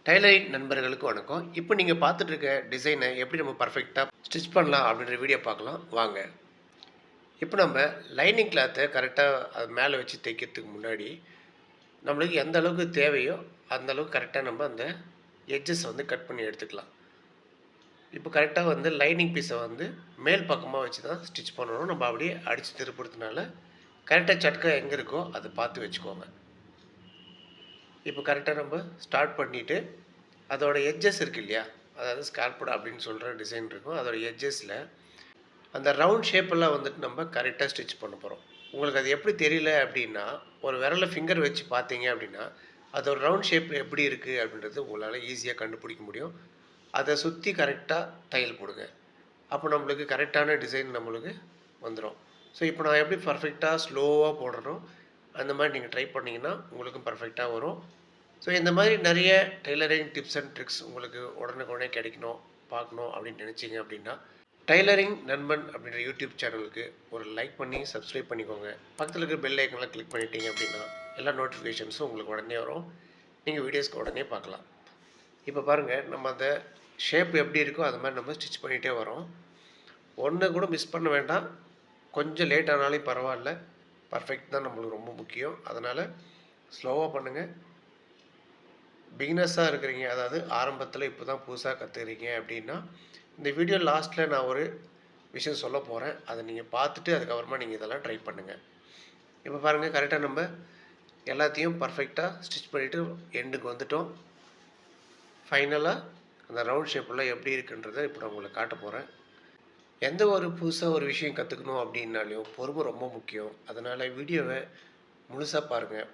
Tailoring நண்பர்களுக்கு வணக்கம். இப்போ நீங்க பார்த்துட்டு இருக்க டிசைனை எப்படி நம்ம பர்ஃபெக்ட்டா ஸ்டிச் பண்ணலாம் அப்படின்ற வீடியோ பார்க்கலாம் வாங்க. இப்போ நம்ம லைனிங் கிளாத்தை கரெக்டாக அது மேலே வச்சு தைக்கிறதுக்கு முன்னாடி நம்மளுக்கு எந்த அளவுக்கு தேவையோ அந்த அளவுக்கு கரெக்டாக நம்ம அந்த எட்ஜஸ் வந்து கட் பண்ணி எடுத்துக்கலாம். இப்போ கரெக்டாக வந்து லைனிங் பீஸை வந்து மேல் பக்கமாக வச்சு தான் ஸ்டிச் பண்ணணும். நம்ம அப்படியே அடித்து திருப்புறதுனால கரெக்டாக சட்கா எங்கே இருக்கோ அதை பார்த்து வச்சுக்கோங்க. இப்போ கரெக்டாக நம்ம ஸ்டார்ட் பண்ணிவிட்டு அதோட எட்ஜஸ் இருக்குது இல்லையா, அதாவது ஸ்கால்ப்டு அப்படின்னு சொல்கிற டிசைன் இருக்கும். அதோட எட்ஜஸில் அந்த ரவுண்ட் ஷேப்பெல்லாம் வந்துட்டு நம்ம கரெக்டாக ஸ்டிச் பண்ண போகிறோம். உங்களுக்கு அது எப்படி தெரியல அப்படின்னா, ஒரு விரலில் ஃபிங்கர் வச்சு பார்த்தீங்க அப்படின்னா அதோட ரவுண்ட் ஷேப் எப்படி இருக்குது அப்படின்றது உங்களால் ஈஸியாக கண்டுபிடிக்க முடியும். அதை சுற்றி கரெக்டாக தையல் போடுங்க. அப்போ நம்மளுக்கு கரெக்டான டிசைன் நம்மளுக்கு வந்துடும். ஸோ இப்போ நான் எப்படி பர்ஃபெக்டாக ஸ்லோவாக போடுறனோ அந்த மாதிரி நீங்கள் ட்ரை பண்ணிங்கன்னா உங்களுக்கும் பர்ஃபெக்டாக வரும். ஸோ இந்த மாதிரி நிறைய டெய்லரிங் டிப்ஸ் அண்ட் ட்ரிக்ஸ் உங்களுக்கு உடனுக்குடனே கிடைக்கணும், பார்க்கணும் அப்படின்னு நினச்சிங்க அப்படின்னா டைலரிங் நண்பன் அப்படின்ற யூடியூப் சேனலுக்கு ஒரு லைக் பண்ணி சப்ஸ்கிரைப் பண்ணிக்கோங்க. பக்கத்தில் இருக்கிற பெல் ஐக்கனில் கிளிக் பண்ணிட்டீங்க அப்படின்னா எல்லா நோட்டிஃபிகேஷன்ஸும் உங்களுக்கு உடனே வரும். நீங்கள் வீடியோஸ்க்கு உடனே பார்க்கலாம். இப்போ பாருங்கள், நம்ம அந்த ஷேப் எப்படி இருக்கோ அது மாதிரி நம்ம ஸ்டிச் பண்ணிகிட்டே வரோம். ஒன்று கூட மிஸ் பண்ண வேண்டாம். கொஞ்சம் லேட் ஆனாலும் பரவாயில்ல, பர்ஃபெக்ட் தான் நம்மளுக்கு ரொம்ப முக்கியம். அதனால் ஸ்லோவாக பண்ணுங்கள். பிகினர்ஸாக இருக்கிறீங்க, அதாவது ஆரம்பத்தில் இப்போ தான் புதுசாக கற்றுக்கிறீங்க அப்படின்னா இந்த வீடியோ லாஸ்ட்டில் நான் ஒரு விஷயம் சொல்ல போகிறேன். அதை நீங்கள் பார்த்துட்டு அதுக்கப்புறமா நீங்கள் இதெல்லாம் ட்ரை பண்ணுங்கள். இப்போ பாருங்கள், கரெக்டாக நம்ம எல்லாத்தையும் பர்ஃபெக்டாக ஸ்டிச் பண்ணிவிட்டு எண்டுக்கு வந்துட்டோம். ஃபைனலாக அந்த ரவுண்ட் ஷேப்பெல்லாம் எப்படி இருக்குன்றதை இப்போ நான் உங்களுக்கு காட்ட போகிறேன். எந்த ஒரு புதுசாக ஒரு விஷயம் கற்றுக்கணும் அப்படின்னாலையும் பொறுமை ரொம்ப முக்கியம். அதனால் வீடியோவை முழுசாக பாருங்கள்,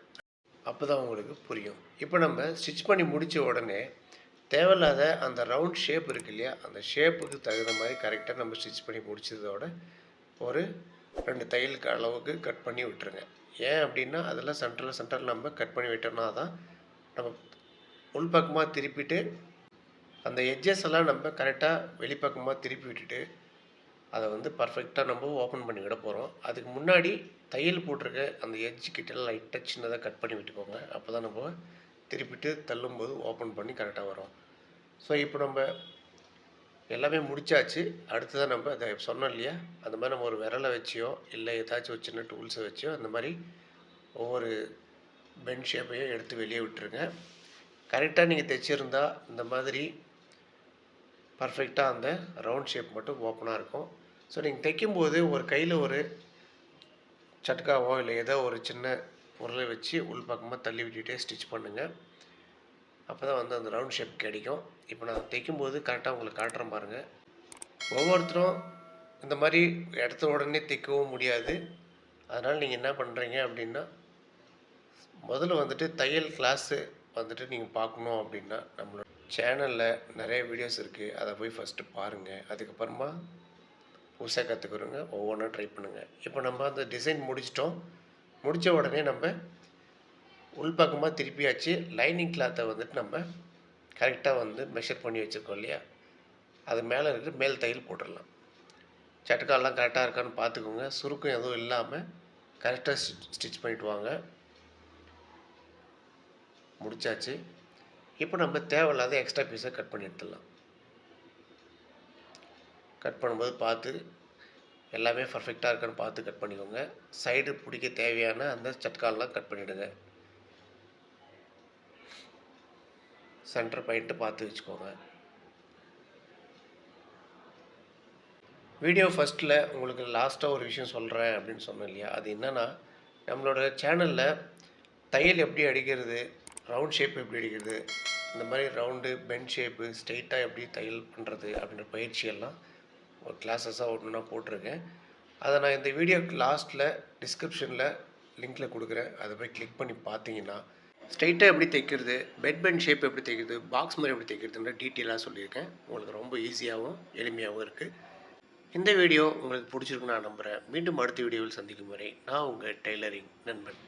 அப்போ தான் உங்களுக்கு புரியும். இப்போ நம்ம ஸ்டிச் பண்ணி முடித்த உடனே தேவையில்லாத அந்த ரவுண்ட் ஷேப் இருக்குது இல்லையா, அந்த ஷேப்புக்கு தகுந்த மாதிரி கரெக்டாக நம்ம ஸ்டிச் பண்ணி முடித்ததோட ஒரு 2 தையலுக்கு அளவுக்கு கட் பண்ணி விட்டுருங்க. ஏன் அப்படின்னா அதெல்லாம் சென்டரில் நம்ம கட் பண்ணி விட்டோம்னா தான் நம்ம உள்பக்கமாக திருப்பிட்டு அந்த எட்ஜஸ் எல்லாம் நம்ம கரெக்டாக வெளிப்பக்கமாக திருப்பி விட்டுட்டு அதை வந்து பர்ஃபெக்டாக நம்ம ஓப்பன் பண்ணி விட போகிறோம். அதுக்கு முன்னாடி தையல் போட்டிருக்க அந்த எட்ஜ் கிட்டலாம் லைட்டாக சின்னதாக கட் பண்ணி விட்டுக்கோங்க. அப்போ தான் நம்ம திருப்பிட்டு தள்ளும்போது ஓப்பன் பண்ணி கரெக்டாக வரும். ஸோ இப்போ நம்ம எல்லாமே முடித்தாச்சு. அடுத்ததான் நம்ம அதை சொன்னோம் இல்லையா, அந்த மாதிரி நம்ம ஒரு விரலை வச்சியோ இல்லை ஏதாச்சும் ஒரு சின்ன டூல்ஸை வச்சியோ அந்த மாதிரி ஒவ்வொரு பென் ஷேப்பையும் எடுத்து வெளியே விட்டுருங்க. கரெக்டாக நீங்கள் தைச்சிருந்தா இந்த மாதிரி பர்ஃபெக்டாக அந்த ரவுண்ட் ஷேப் மட்டும் ஓப்பனாக இருக்கும். ஸோ நீங்கள் தைக்கும்போது ஒரு கையில் ஒரு சட்காவோ இல்லை ஏதோ ஒரு சின்ன பொருளை வச்சு உள்பக்கமாக தள்ளி விட்டுகிட்டே ஸ்டிச் பண்ணுங்கள். அப்போ தான் வந்து அந்த ரவுண்ட் ஷேப் கிடைக்கும். இப்போ நான் தைக்கும்போது கரெக்டாக உங்களுக்கு காட்டுறேன் பாருங்கள். ஒவ்வொருத்தரும் இந்த மாதிரி எடுத்த உடனே தைக்கவும் முடியாது. அதனால் நீங்கள் என்ன பண்ணுறீங்க அப்படின்னா, முதல்ல வந்துட்டு தையல் கிளாஸு வந்துட்டு நீங்கள் பார்க்கணும் அப்படின்னா நம்மளோட சேனலில் நிறைய வீடியோஸ் இருக்குது. அதை போய் ஃபஸ்ட்டு பாருங்கள். அதுக்கப்புறமா புதுசாக கற்றுக்குறோங்க, ஒவ்வொன்றா ட்ரை பண்ணுங்கள். இப்போ நம்ம அந்த டிசைன் முடிச்சிட்டோம். முடித்த உடனே நம்ம உள்பக்கமாக திருப்பியாச்சு. லைனிங் கிளாத்தை வந்துட்டு நம்ம கரெக்டாக வந்து மெஷர் பண்ணி வச்சுருக்கோம் இல்லையா, அது மேலே இருக்கிற மேல் தையல் போட்டுடலாம். சட்டக்காலெலாம் கரெக்டாக இருக்கான்னு பார்த்துக்கோங்க. சுருக்கம் எதுவும் இல்லாமல் கரெக்டாக ஸ்டிச் பண்ணிவிட்டு வாங்க. முடித்தாச்சு. இப்போ நம்ம தேவையில்லாத எக்ஸ்ட்ரா பீஸை கட் பண்ணி எடுத்துடலாம். கட் பண்ணும்போது பார்த்து எல்லாமே பர்ஃபெக்டாக இருக்கான்னு பார்த்து கட் பண்ணிக்கோங்க. சைடு பிடிக்க தேவையான அந்த சட்காலெலாம் கட் பண்ணிவிடுங்க. சென்டர் பாயிண்ட்டு பார்த்து வச்சுக்கோங்க. வீடியோ ஃபஸ்ட்டில் உங்களுக்கு லாஸ்ட்டாக ஒரு விஷயம் சொல்கிறேன் அப்படின்னு சொன்னேன் இல்லையா, அது என்னென்னா நம்மளோட சேனலில் தையல் எப்படி அடிக்கிறது, ரவுண்ட் ஷேப் எப்படி அடிக்கிறது, இந்த மாதிரி ரவுண்டு பென் ஷேப்பு ஸ்ட்ரெயிட்டாக எப்படி தையல் பண்ணுறது அப்படின்ற பயிற்சியெல்லாம் ஒரு கிளாஸஸாக ஒன்றுனா போட்டிருக்கேன். அதை நான் இந்த வீடியோக்கு லாஸ்ட்டில் டிஸ்கிரிப்ஷனில் லிங்க்கில் கொடுக்குறேன். அதை போய் கிளிக் பண்ணி பார்த்தீங்கன்னா ஸ்ட்ரெயிட்டாக எப்படி தைக்கிறது, பென் ஷேப் எப்படி தைக்கிறது, பாக்ஸ் மாதிரி எப்படி தைக்கிறதுன்ற டீட்டெயிலாக சொல்லியிருக்கேன். உங்களுக்கு ரொம்ப ஈஸியாகவும் எளிமையாகவும் இருக்குது. இந்த வீடியோ உங்களுக்கு பிடிச்சிருக்குன்னு நான் நம்புகிறேன். மீண்டும் அடுத்த வீடியோவில் சந்திக்கும் வரை நான் உங்கள் டெய்லரிங் நண்பன்.